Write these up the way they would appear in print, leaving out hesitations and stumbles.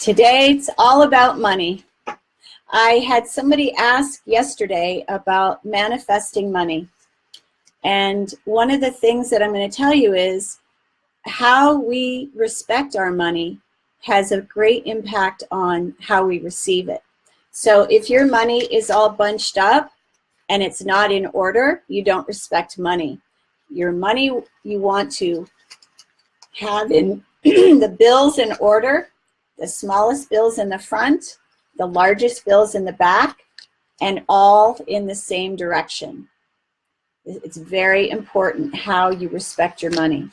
Today it's all about money. I had somebody ask yesterday about manifesting money. And one of the things that I'm going to tell you is how we respect our money has a great impact on how we receive it. So if your money is all bunched up and it's not in order, you don't respect money. Your money you want to have in the bills in order, the smallest bills in the front, the largest bills in the back, and all in the same direction. It's very important how you respect your money.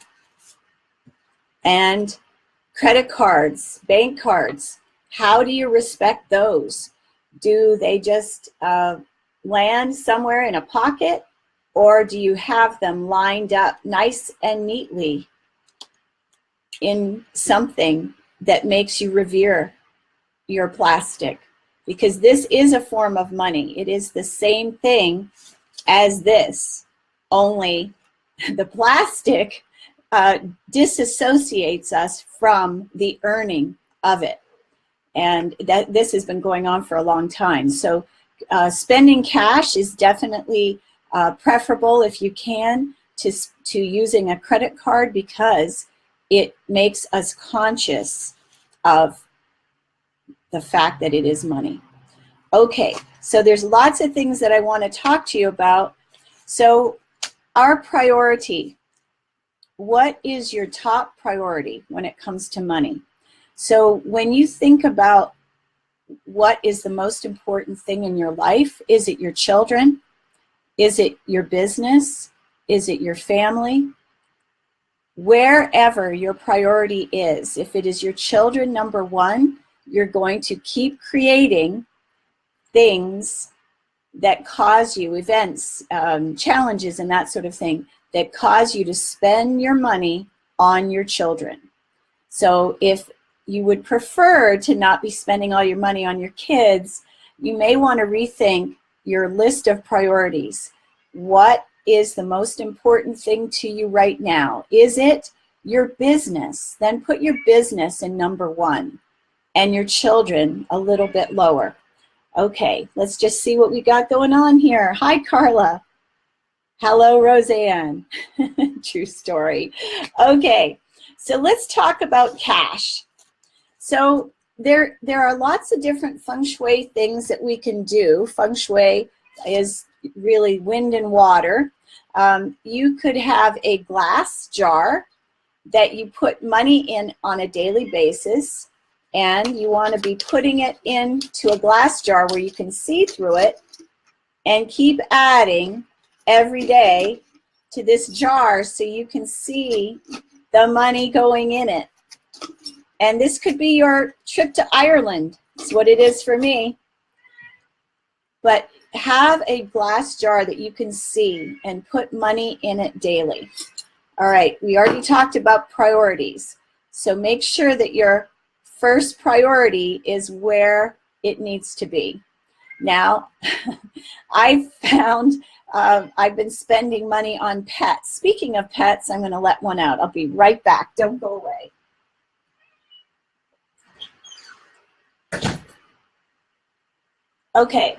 And credit cards, bank cards, how do you respect those? Do they just land somewhere in a pocket, or do you have them lined up nice and neatly in something that makes you revere your plastic? Because this is a form of money. It is the same thing as this, only the plastic disassociates us from the earning of it. And this has been going on for a long time. So spending cash is definitely preferable, if you can, to using a credit card, because it makes us conscious of the fact that it is money. Okay, so there's lots of things that I want to talk to you about. So our priority, what is your top priority when it comes to money? So when you think about what is the most important thing in your life, is it your children? Is it your business? Is it your family? Wherever your priority is, if it is your children, number one, you're going to keep creating things that cause you, events, challenges, and that sort of thing, that cause you to spend your money on your children. So if you would prefer to not be spending all your money on your kids, you may want to rethink your list of priorities. What is the most important thing to you right now? Is it your business? Then put your business in number one and your children a little bit lower. Okay, let's just see what we got going on here. Hi, Carla. Hello, Roseanne. True story. Okay, so let's talk about cash. So there are lots of different feng shui things that we can do. Feng shui is really wind and water. You could have a glass jar that you put money in on a daily basis, and you want to be putting it into a glass jar where you can see through it, and keep adding every day to this jar so you can see the money going in it. And this could be your trip to Ireland. It's what it is for me. But have a glass jar that you can see and put money in it daily. All right, we already talked about priorities. So make sure that your first priority is where it needs to be. Now, I've found I've been spending money on pets. Speaking of pets, I'm going to let one out. I'll be right back. Don't go away. Okay,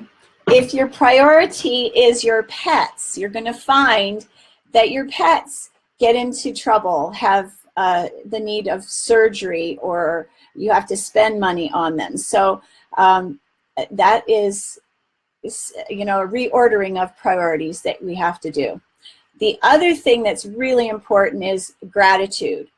if your priority is your pets, you're going to find that your pets get into trouble, have the need of surgery, or you have to spend money on them. So that is, you know, a reordering of priorities that we have to do. The other thing that's really important is gratitude.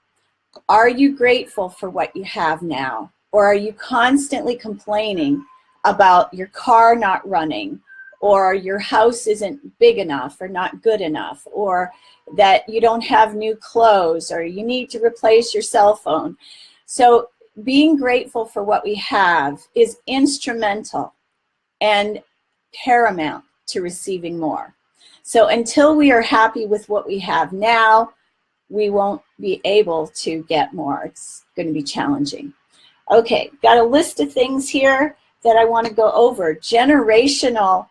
Are you grateful for what you have now? Or are you constantly complaining about your car not running, or your house isn't big enough or not good enough, or that you don't have new clothes, or you need to replace your cell phone? So being grateful for what we have is instrumental and paramount to receiving more. So until we are happy with what we have now, we won't be able to get more. It's going to be challenging. Okay, got a list of things here that I want to go over. Generational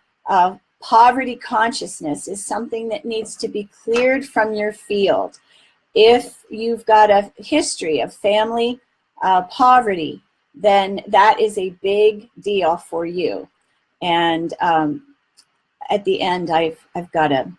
poverty consciousness is something that needs to be cleared from your field. If you've got a history of family poverty, then that is a big deal for you. And at the end, I've got a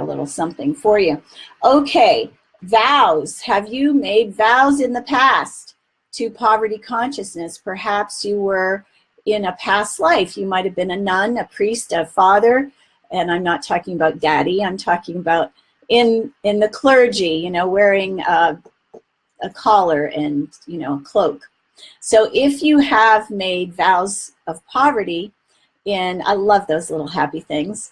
little something for you. Okay, vows. Have you made vows in the past to poverty consciousness? Perhaps you were in a past life. You might have been a nun, a priest, a father, and I'm not talking about daddy. I'm talking about in the clergy, you know, wearing a collar and, you know, a cloak. So if you have made vows of poverty, and I love those little happy things,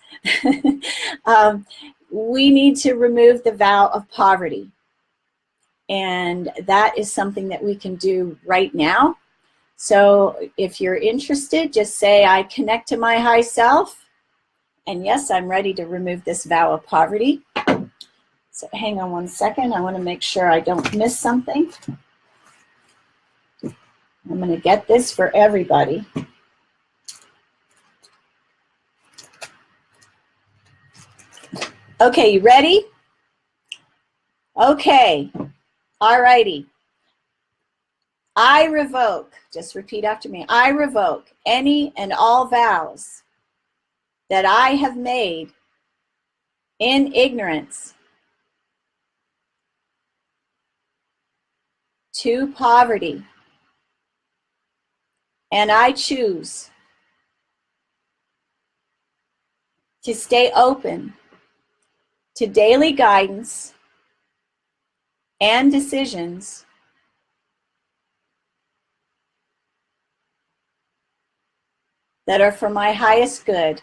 we need to remove the vow of poverty. And that is something that we can do right now. So if you're interested, just say, I connect to my high self. And yes, I'm ready to remove this vow of poverty. So hang on one second. I want to make sure I don't miss something. I'm going to get this for everybody. Okay, you ready? Okay, all righty. I revoke, just repeat after me, I revoke any and all vows that I have made in ignorance to poverty, and I choose to stay open to daily guidance and decisions that are for my highest good.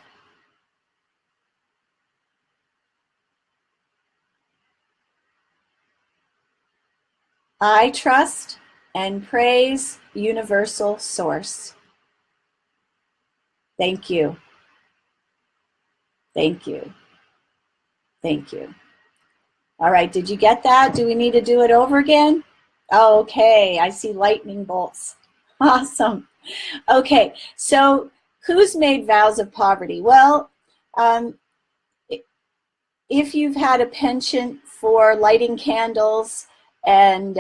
I trust and praise Universal Source. Thank you. Thank you. Thank you. All right, did you get that? Do we need to do it over again? Okay, I see lightning bolts. Awesome. Okay, so who's made vows of poverty? Well, if you've had a penchant for lighting candles and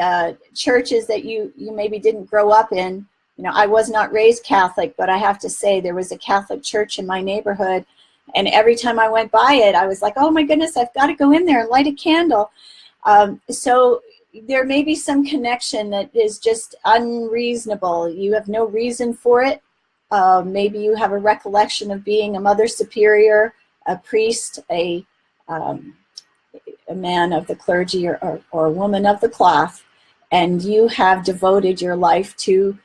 churches that you maybe didn't grow up in, you know, I was not raised Catholic, but I have to say there was a Catholic church in my neighborhood, and every time I went by it, I was like, oh my goodness, I've got to go in there and light a candle. So there may be some connection that is just unreasonable. You have no reason for it. Maybe you have a recollection of being a mother superior, a priest, a man of the clergy or a woman of the cloth, and you have devoted your life to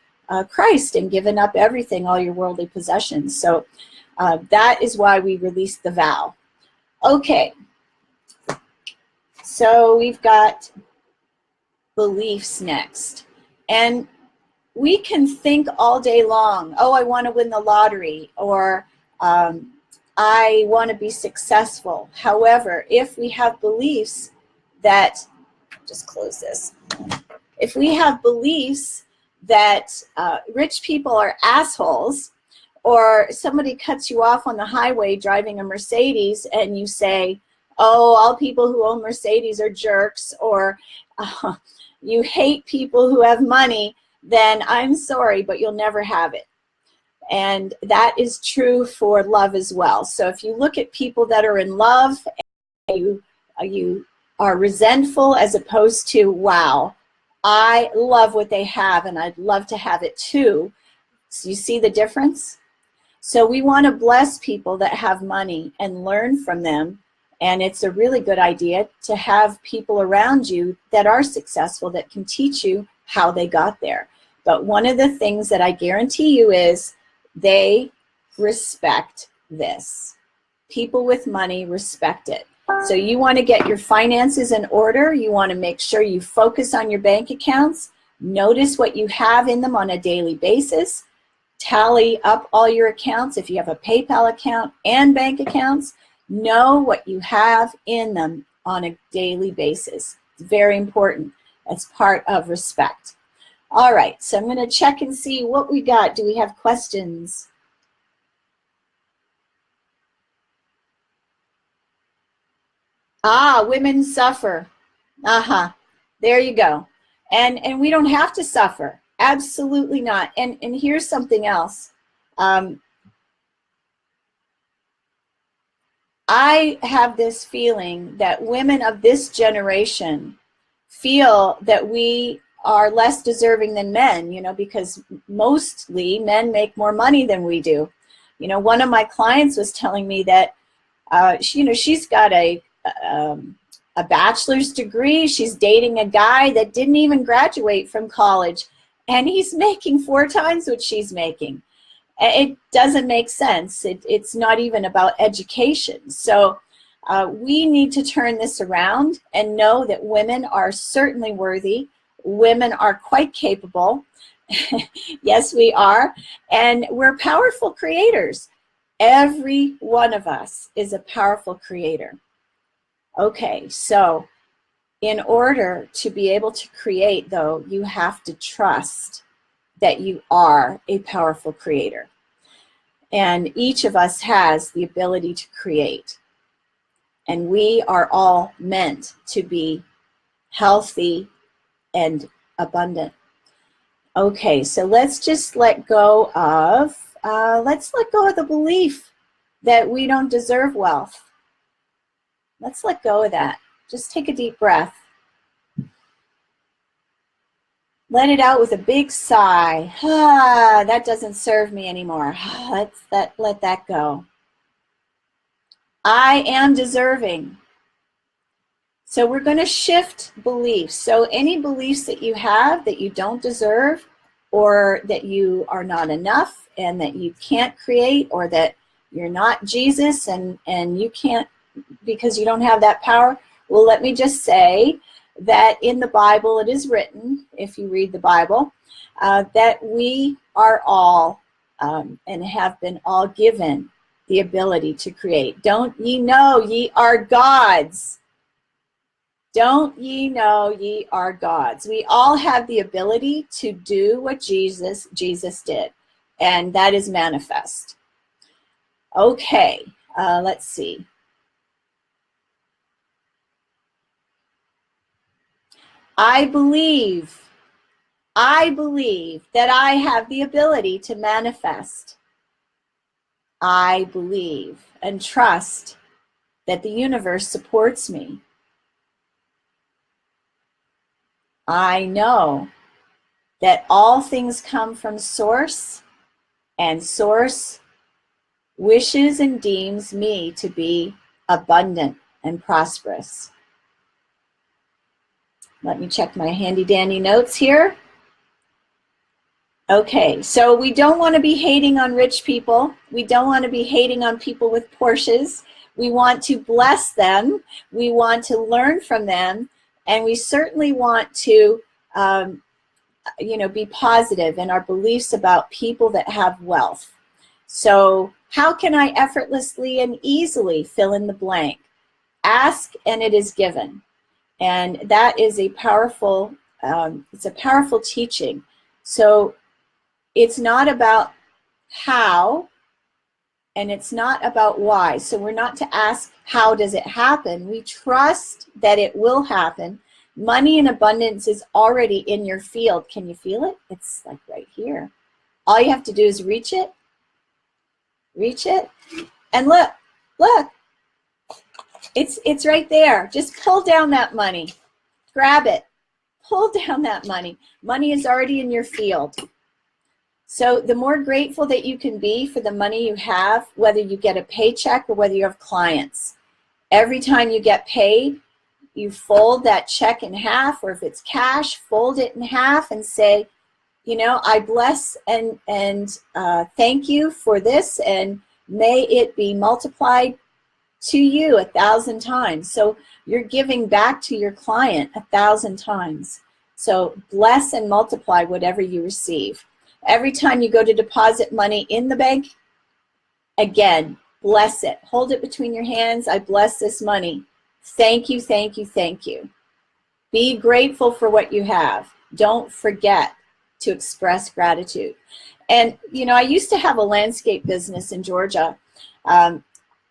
Christ and given up everything, all your worldly possessions. So that is why we released the vow. Okay, so we've got beliefs next. And we can think all day long, oh, I want to win the lottery, or I want to be successful. However, if we have beliefs that, just close this. If we have beliefs that rich people are assholes, or somebody cuts you off on the highway driving a Mercedes and you say, oh, all people who own Mercedes are jerks, or you hate people who have money, then I'm sorry, but you'll never have it. And that is true for love as well. So if you look at people that are in love, and you are resentful as opposed to, wow, I love what they have and I'd love to have it too. So you see the difference? So we want to bless people that have money and learn from them. And it's a really good idea to have people around you that are successful that can teach you how they got there. But one of the things that I guarantee you is they respect this. People with money respect it. So you want to get your finances in order. You want to make sure you focus on your bank accounts. Notice what you have in them on a daily basis. Tally up all your accounts. If you have a PayPal account and bank accounts, know what you have in them on a daily basis. It's very important. That's part of respect. All right, so I'm going to check and see what we got. Do we have questions? Ah, women suffer. There you go. And we don't have to suffer. Absolutely not. And here's something else. I have this feeling that women of this generation feel that we are less deserving than men, because mostly men make more money than we do. One of my clients was telling me that, she's got a bachelor's degree. She's dating a guy that didn't even graduate from college, and he's making 4 times what she's making. It doesn't make sense. It's not even about education. So we need to turn this around and know that women are certainly worthy. Women are quite capable. Yes, we are. And we're powerful creators. Every one of us is a powerful creator. Okay, so in order to be able to create, though, you have to trust that you are a powerful creator. And each of us has the ability to create. And we are all meant to be healthy and abundant. Okay, so let's just let go of the belief that we don't deserve wealth. Let's let go of that. Just take a deep breath. Let it out with a big sigh. That doesn't serve me anymore. Let that go. I am deserving. So we're going to shift beliefs. So any beliefs that you have that you don't deserve, or that you are not enough, and that you can't create, or that you're not Jesus and you can't because you don't have that power. Well, let me just say that in the Bible it is written, if you read the Bible, that we are all and have been all given the ability to create. Don't ye know ye are gods? Don't ye know ye are gods? We all have the ability to do what Jesus did, and that is manifest. Okay, let's see. I believe that I have the ability to manifest. I believe and trust that the universe supports me. I know that all things come from Source, and Source wishes and deems me to be abundant and prosperous. Let me check my handy dandy notes here. Okay, so we don't want to be hating on rich people. We don't want to be hating on people with Porsches. We want to bless them. We want to learn from them. And we certainly want to, be positive in our beliefs about people that have wealth. So how can I effortlessly and easily fill in the blank? Ask and it is given. And that is a powerful, it's a powerful teaching. So it's not about how, and it's not about why. So we're not to ask, how does it happen? We trust that it will happen. Money and abundance is already in your field. Can you feel it? It's like right here. All you have to do is reach it, and look, it's right there. Just pull down that money, grab it, pull down that money. Money is already in your field. So the more grateful that you can be for the money you have, whether you get a paycheck or whether you have clients, every time you get paid, you fold that check in half, or if it's cash, fold it in half and say, I bless and thank you for this, and may it be multiplied to you 1,000 times. So you're giving back to your client 1,000 times. So bless and multiply whatever you receive. Every time you go to deposit money in the bank, again, bless it. Hold it between your hands. I bless this money. Thank you, thank you, thank you. Be grateful for what you have. Don't forget to express gratitude. And, I used to have a landscape business in Georgia.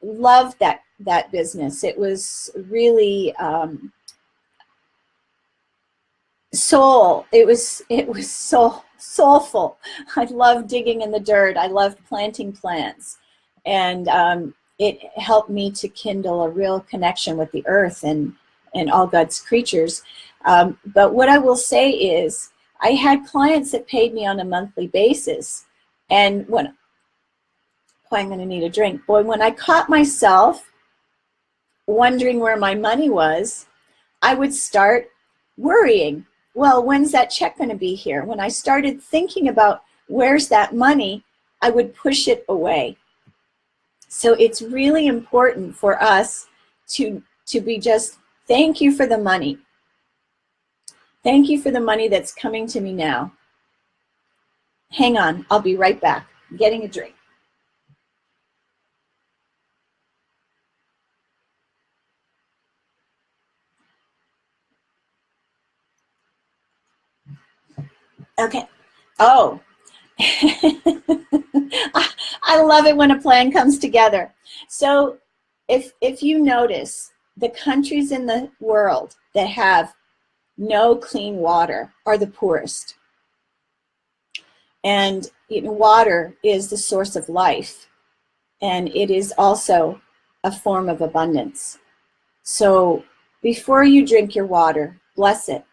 Loved that business. It was really it was soulful. I love digging in the dirt. I loved planting plants. And it helped me to kindle a real connection with the earth and all God's creatures. But what I will say is, I had clients that paid me on a monthly basis. And when, boy, I'm going to need a drink. Boy, when I caught myself wondering where my money was, I would start worrying. Well, when's that check going to be here? When I started thinking about where's that money, I would push it away. So it's really important for us to be just, thank you for the money. Thank you for the money that's coming to me now. Hang on, I'll be right back. I'm getting a drink. Okay. Oh, I love it when a plan comes together. So if you notice, the countries in the world that have no clean water are the poorest. And water is the source of life, and it is also a form of abundance. So before you drink your water, bless it.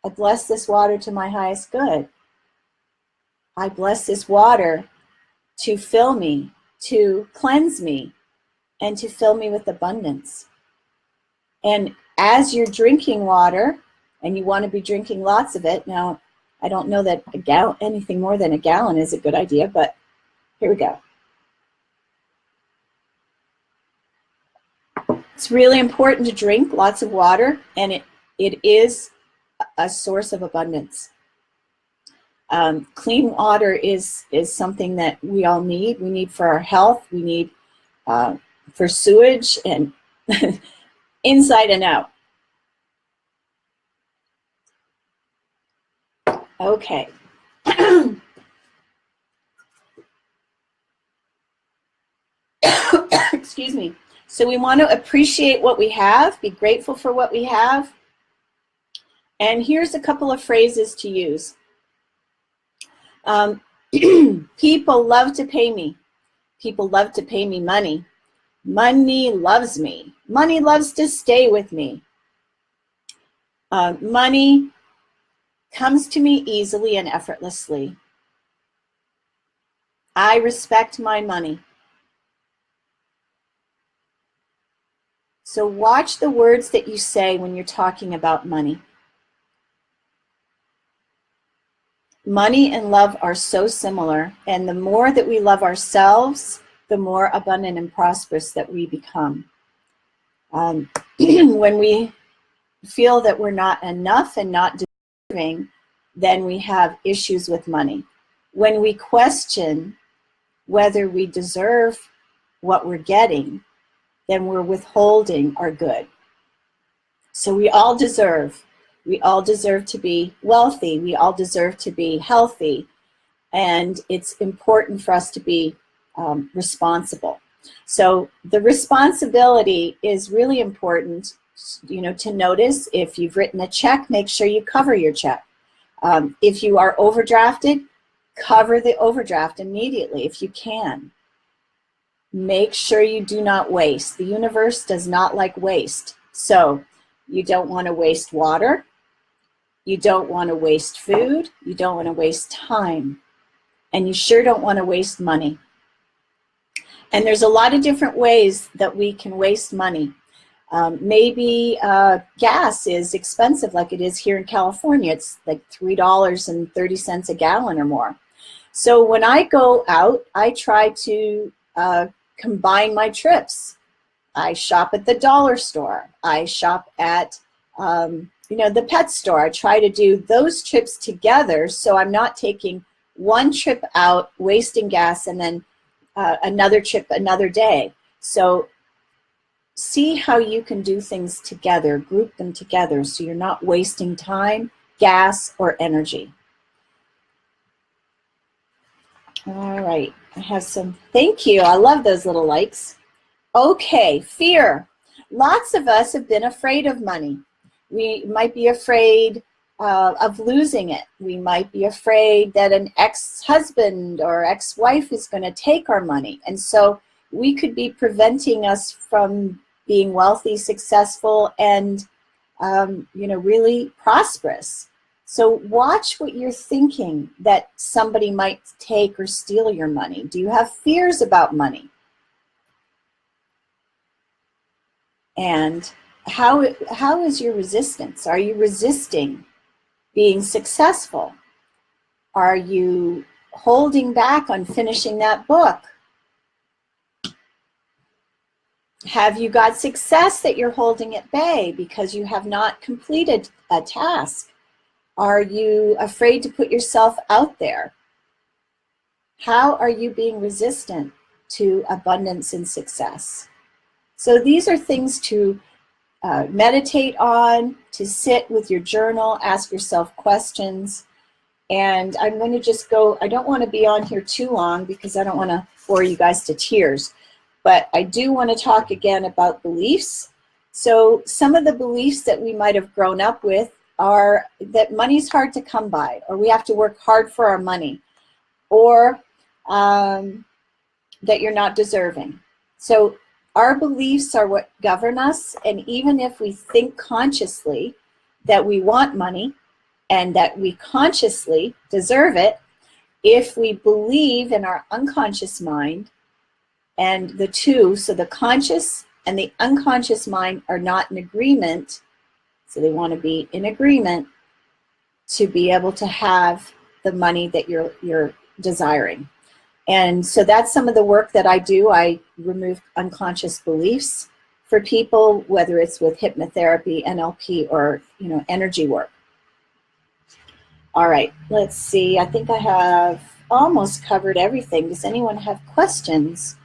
I bless this water to my highest good. I bless this water to fill me, to cleanse me, and to fill me with abundance. And as you're drinking water, and you want to be drinking lots of it, now I don't know that anything more than a gallon is a good idea, but here we go. It's really important to drink lots of water, and it is a source of abundance. Clean water is something that we all need. We need for our health. We need for sewage and inside and out. Okay. Excuse me. So we want to appreciate what we have, be grateful for what we have. And here's a couple of phrases to use. People love to pay me. People love to pay me money. Money loves me. Money loves to stay with me. Money comes to me easily and effortlessly. I respect my money. So watch the words that you say when you're talking about money. Money and love are so similar, and the more that we love ourselves, the more abundant and prosperous that we become. When we feel that we're not enough and not deserving, then we have issues with money. When we question whether we deserve what we're getting, then we're withholding our good. So we all deserve to be wealthy. We all deserve to be healthy. And it's important for us to be responsible. So the responsibility is really important, to notice. If you've written a check, make sure you cover your check. If you are overdrafted, cover the overdraft immediately if you can. Make sure you do not waste. The universe does not like waste. So you don't want to waste water. You don't want to waste food. You don't want to waste time. And you sure don't want to waste money. And there's a lot of different ways that we can waste money. Maybe gas is expensive like it is here in California. It's like $3.30 a gallon or more. So when I go out, I try to combine my trips. I shop at the dollar store. I shop at the pet store. I try to do those trips together so I'm not taking one trip out, wasting gas, and then another trip another day. So see how you can do things together, group them together so you're not wasting time, gas, or energy. All right, I have some, thank you. I love those little likes. Okay, fear. Lots of us have been afraid of money. We might be afraid of losing it. We might be afraid that an ex-husband or ex-wife is going to take our money. And so we could be preventing us from being wealthy, successful, and really prosperous. So watch what you're thinking that somebody might take or steal your money. Do you have fears about money? And how is your resistance? Are you resisting being successful? Are you holding back on finishing that book? Have you got success that you're holding at bay because you have not completed a task? Are you afraid to put yourself out there? How are you being resistant to abundance and success? So these are things to meditate on, to sit with your journal, ask yourself questions. And I'm going to just go, I don't want to be on here too long because I don't want to bore you guys to tears. But I do want to talk again about beliefs. So some of the beliefs that we might have grown up with are that money's hard to come by, or we have to work hard for our money, or that you're not deserving. So our beliefs are what govern us, and even if we think consciously that we want money and that we consciously deserve it, if we believe in our unconscious mind, and the two, so the conscious and the unconscious mind are not in agreement, so they want to be in agreement to be able to have the money that you're desiring. And so that's some of the work that I do. I remove unconscious beliefs for people, whether it's with hypnotherapy, NLP, or energy work. All right, let's see. I think I have almost covered everything. Does anyone have questions?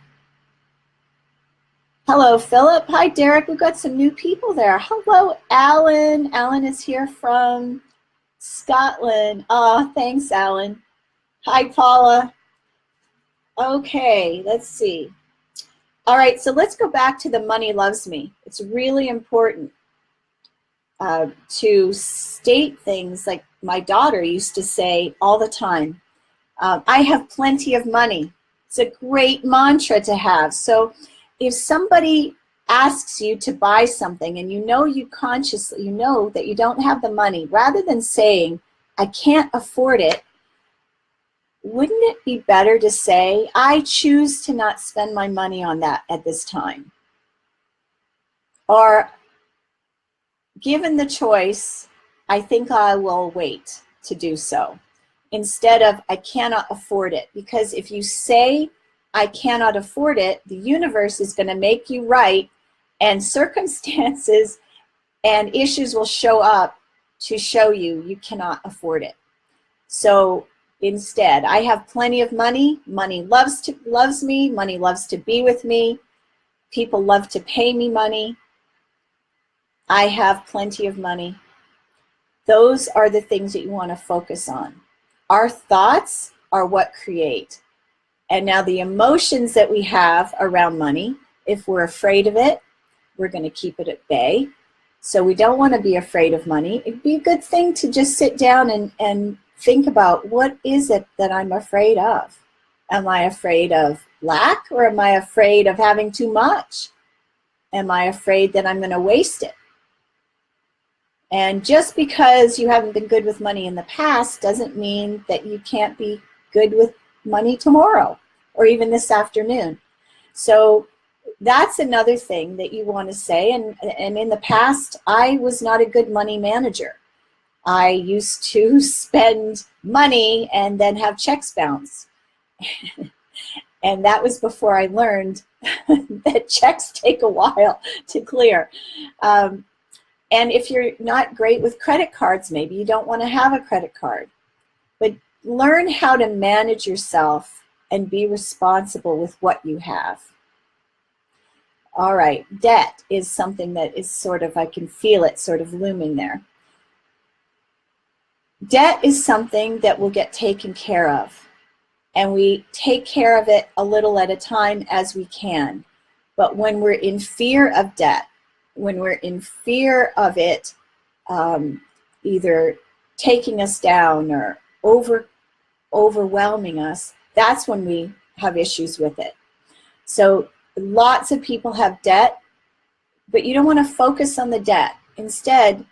Hello, Philip. Hi, Derek. We've got some new people there. Hello, Alan. Alan is here from Scotland. Oh, thanks, Alan. Hi, Paula. Okay, let's see. All right, so let's go back to the money loves me. It's really important to state things like my daughter used to say all the time. I have plenty of money. It's a great mantra to have. So if somebody asks you to buy something and you know that you don't have the money, rather than saying, I can't afford it, wouldn't it be better to say, I choose to not spend my money on that at this time? Or, given the choice, I think I will wait to do so, instead of I cannot afford it. Because if you say I cannot afford it, the universe is going to make you right, and circumstances and issues will show up to show you cannot afford it. So instead, I have plenty of money. Money loves me. Money loves to be with me. People love to pay me money. I have plenty of money. Those are the things that you want to focus on. Our thoughts are what create. And now the emotions that we have around money, if we're afraid of it, we're going to keep it at bay. So we don't want to be afraid of money. It'd be a good thing to just sit down and think about, what is it that I'm afraid of? Am I afraid of lack, or am I afraid of having too much? Am I afraid that I'm going to waste it? And just because you haven't been good with money in the past doesn't mean that you can't be good with money tomorrow or even this afternoon. So that's another thing that you want to say. And in the past, I was not a good money manager. I used to spend money and then have checks bounce. And that was before I learned that checks take a while to clear. And if you're not great with credit cards, maybe you don't want to have a credit card. But learn how to manage yourself and be responsible with what you have. All right, debt is something that is sort of, I can feel it sort of looming there. Debt is something that will get taken care of, and we take care of it a little at a time as we can. But when we're in fear of debt, when we're in fear of it either taking us down or overwhelming us, that's when we have issues with it. So lots of people have debt, but you don't want to focus on the debt. Instead,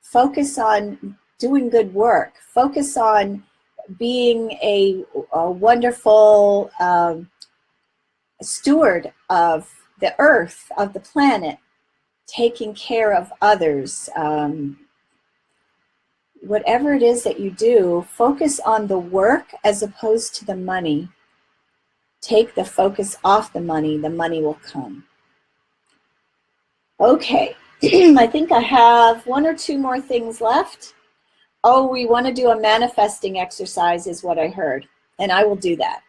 focus on doing good work. Focus on being a wonderful steward of the earth, of the planet, taking care of others. Whatever it is that you do, focus on the work as opposed to the money. Take the focus off the money will come. Okay, I think I have one or two more things left. Oh, we want to do a manifesting exercise is what I heard, and I will do that.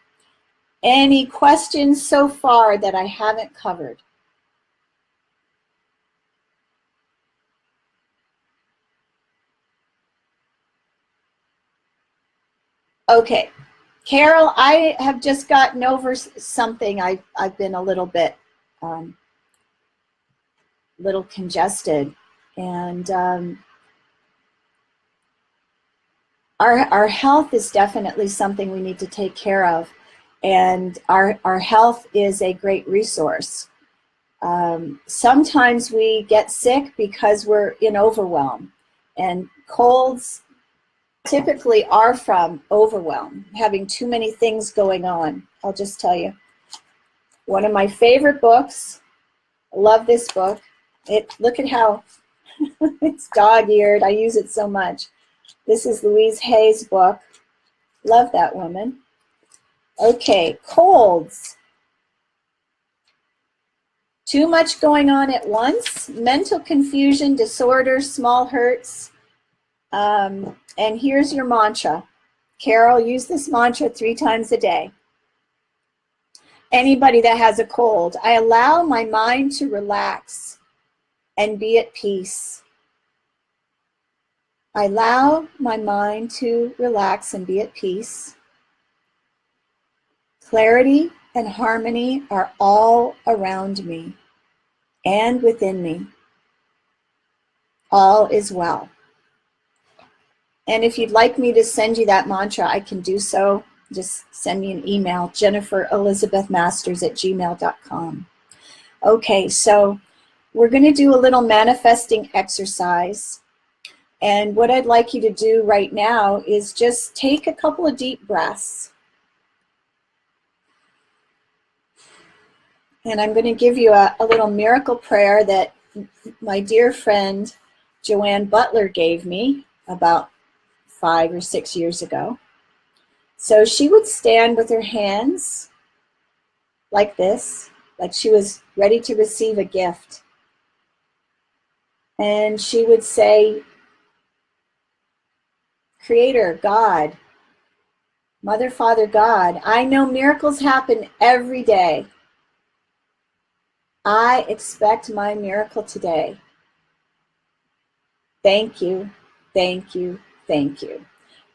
Any questions so far that I haven't covered? Okay, Carol, I have just gotten over something. I've been a little bit little congested, and our health is definitely something we need to take care of, and our health is a great resource. Sometimes we get sick because we're in overwhelm, and colds typically are from overwhelm, having too many things going on. I'll just tell you, one of my favorite books, I love this book. Look at how it's dog-eared. I use it so much. This is Louise Hay's book. Love that woman. Okay, colds. Too much going on at once, mental confusion, disorder, small hurts. And here's your mantra. Carol, use this mantra 3 times a day. Anybody that has a cold, I allow my mind to relax and be at peace. I allow my mind to relax and be at peace. Clarity and harmony are all around me and within me. All is well. And if you'd like me to send you that mantra, I can do so. Just send me an email, jenniferelizabethmasters@gmail.com. Okay, so we're going to do a little manifesting exercise. And what I'd like you to do right now is just take a couple of deep breaths. And I'm going to give you a little miracle prayer that my dear friend Joanne Butler gave me about 5 or 6 years ago. So she would stand with her hands like this, like she was ready to receive a gift. And she would say, Creator, God, Mother, Father, God, I know miracles happen every day. I expect my miracle today. Thank you, thank you, thank you.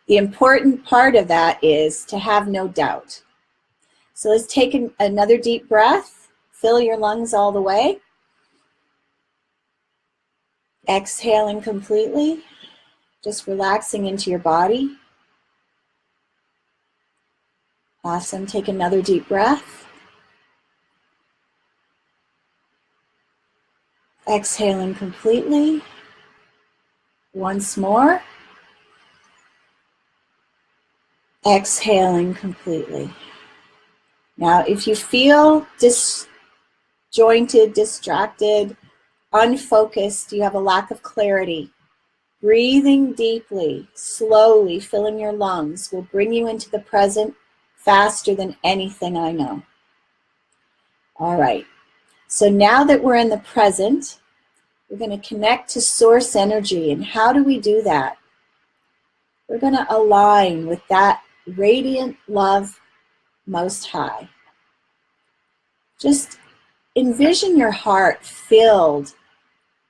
The important part of that is to have no doubt. So let's take another deep breath. Fill your lungs all the way. Exhaling completely. Just relaxing into your body. Awesome. Take another deep breath. Exhaling completely. Once more. Exhaling completely. Now, if you feel disjointed, distracted, unfocused, you have a lack of clarity, breathing deeply, slowly, filling your lungs will bring you into the present faster than anything I know. All right. So now that we're in the present, we're going to connect to source energy. And how do we do that? We're going to align with that radiant love most high. Just envision your heart filled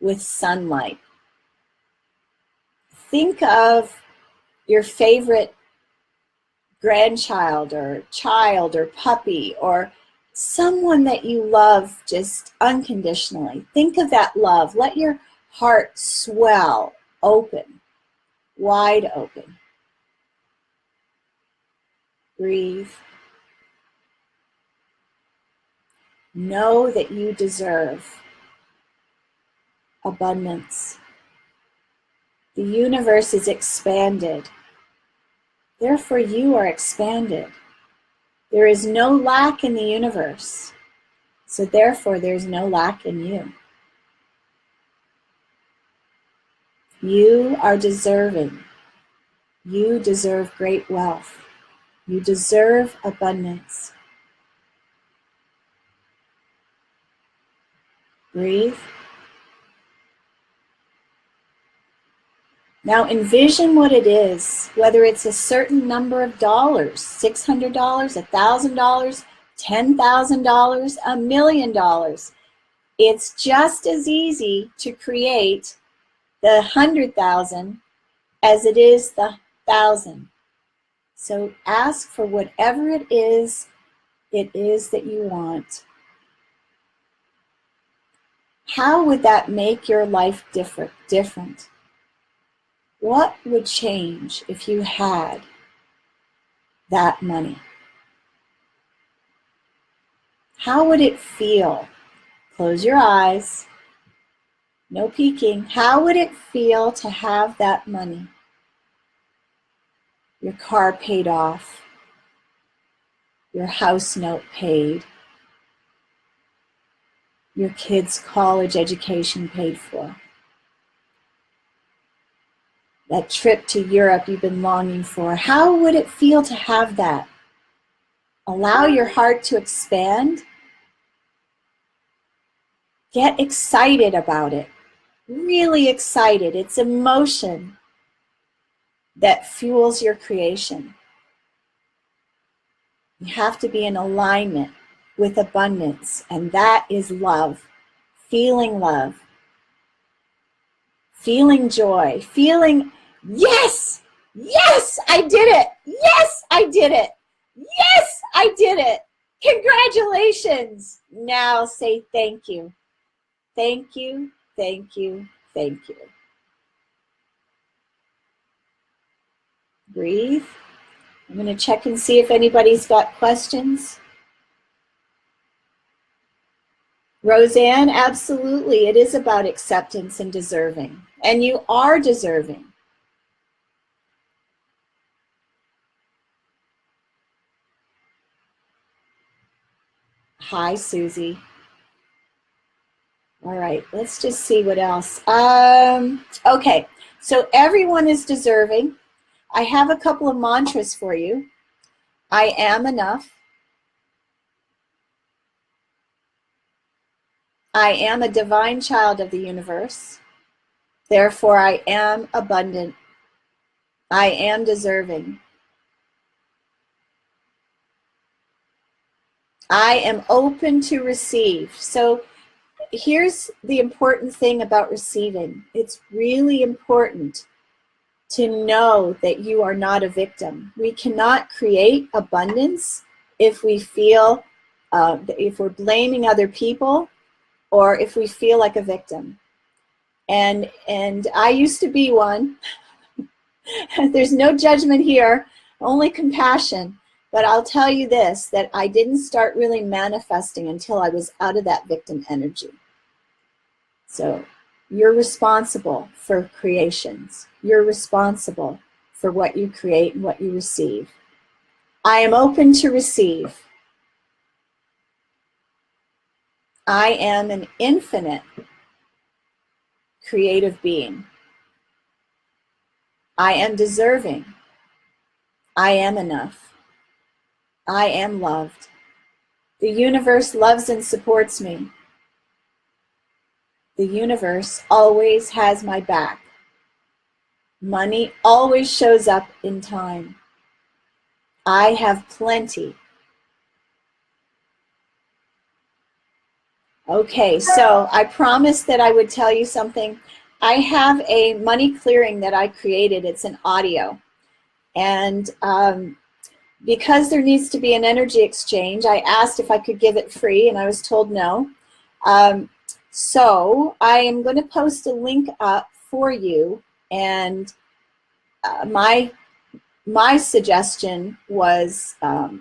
with sunlight. Think of your favorite grandchild or child or puppy or someone that you love just unconditionally. Think of that love. Let your heart swell open wide open. Breathe. Know that you deserve abundance. The universe is expanded. Therefore, you are expanded. There is no lack in the universe. So therefore, there's no lack in you. You are deserving. You deserve great wealth. You deserve abundance. Breathe. Now envision what it is, whether it's a certain number of dollars, $600, $1,000, $10,000, $1 million. It's just as easy to create the 100,000 as it is the 1,000. So ask for whatever it is that you want. How would that make your life different? What would change if you had that money? How would it feel? Close your eyes. No peeking. How would it feel to have that money? Your car paid off. Your house note paid. Your kids' college education paid for. That trip to Europe you've been longing for. How would it feel to have that? Allow your heart to expand. Get excited about it. Really excited. It's emotion that fuels your creation. You have to be in alignment with abundance, and that is love. Feeling love. Feeling joy. Feeling, yes, yes, I did it. Yes, I did it. Yes, I did it. Congratulations. Now say thank you. Thank you, thank you, thank you. Breathe. I'm going to check and see if anybody's got questions. Roseanne, absolutely. It is about acceptance and deserving. And you are deserving. Hi, Susie. All right, let's just see what else. Okay, so everyone is deserving. I have a couple of mantras for you. I am enough. I am a divine child of the universe. Therefore, I am abundant. I am deserving. I am open to receive. So here's the important thing about receiving. It's really important to know that you are not a victim. We cannot create abundance if we feel, if we're blaming other people, or if we feel like a victim. And I used to be one. There's no judgment here, only compassion. But I'll tell you this, that I didn't start really manifesting until I was out of that victim energy. So you're responsible for creations. You're responsible for what you create and what you receive. I am open to receive. I am an infinite creative being. I am deserving. I am enough. I am loved. The universe loves and supports me. The universe always has my back. Money always shows up in time. I have plenty. Okay, so I promised that I would tell you something. I have a money clearing that I created. It's an audio. And because there needs to be an energy exchange, I asked if I could give it free, and I was told no. So I am going to post a link up for you, and my suggestion was what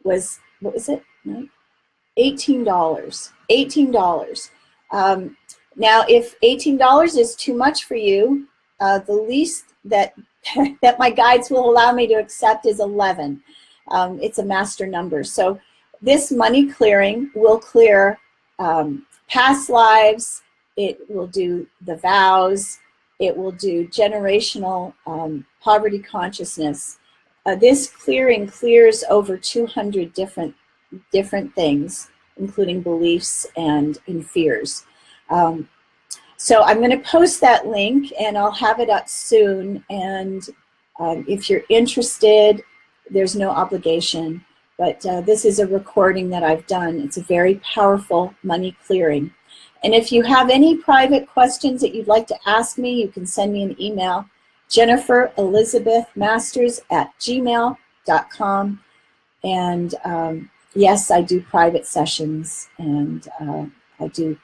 was it? $18. $18. Now, if $18 is too much for you, the least that that my guides will allow me to accept is 11. It's a master number. So this money clearing will clear past lives. It will do the vows. It will do generational poverty consciousness. This clearing clears over 200 different things, including beliefs and fears. So I'm going to post that link, and I'll have it up soon. And if you're interested, there's no obligation. But this is a recording that I've done. It's a very powerful money clearing. And if you have any private questions that you'd like to ask me, you can send me an email, jenniferelizabethmasters@gmail.com. And yes, I do private sessions, and I do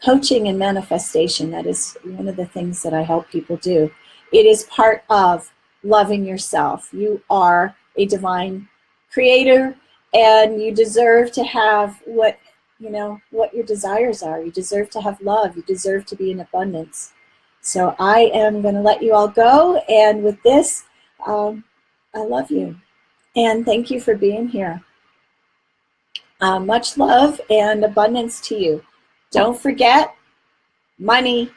coaching and manifestation. That is one of the things that I help people do. It is part of loving yourself. You are a divine creator, and you deserve to have what your desires are. You deserve to have love. You deserve to be in abundance. So I am going to let you all go. And with this, I love you. And thank you for being here. Much love and abundance to you. Don't forget, money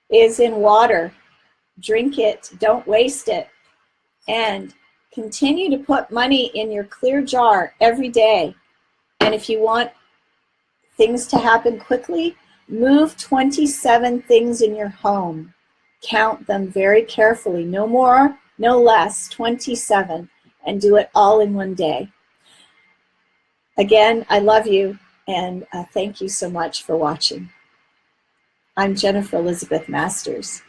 is in water. Drink it. Don't waste it. And continue to put money in your clear jar every day. And if you want things to happen quickly, move 27 things in your home. Count them very carefully. No more, no less, 27. And do it all in one day. Again, I love you, and thank you so much for watching. I'm Jennifer Elizabeth Masters.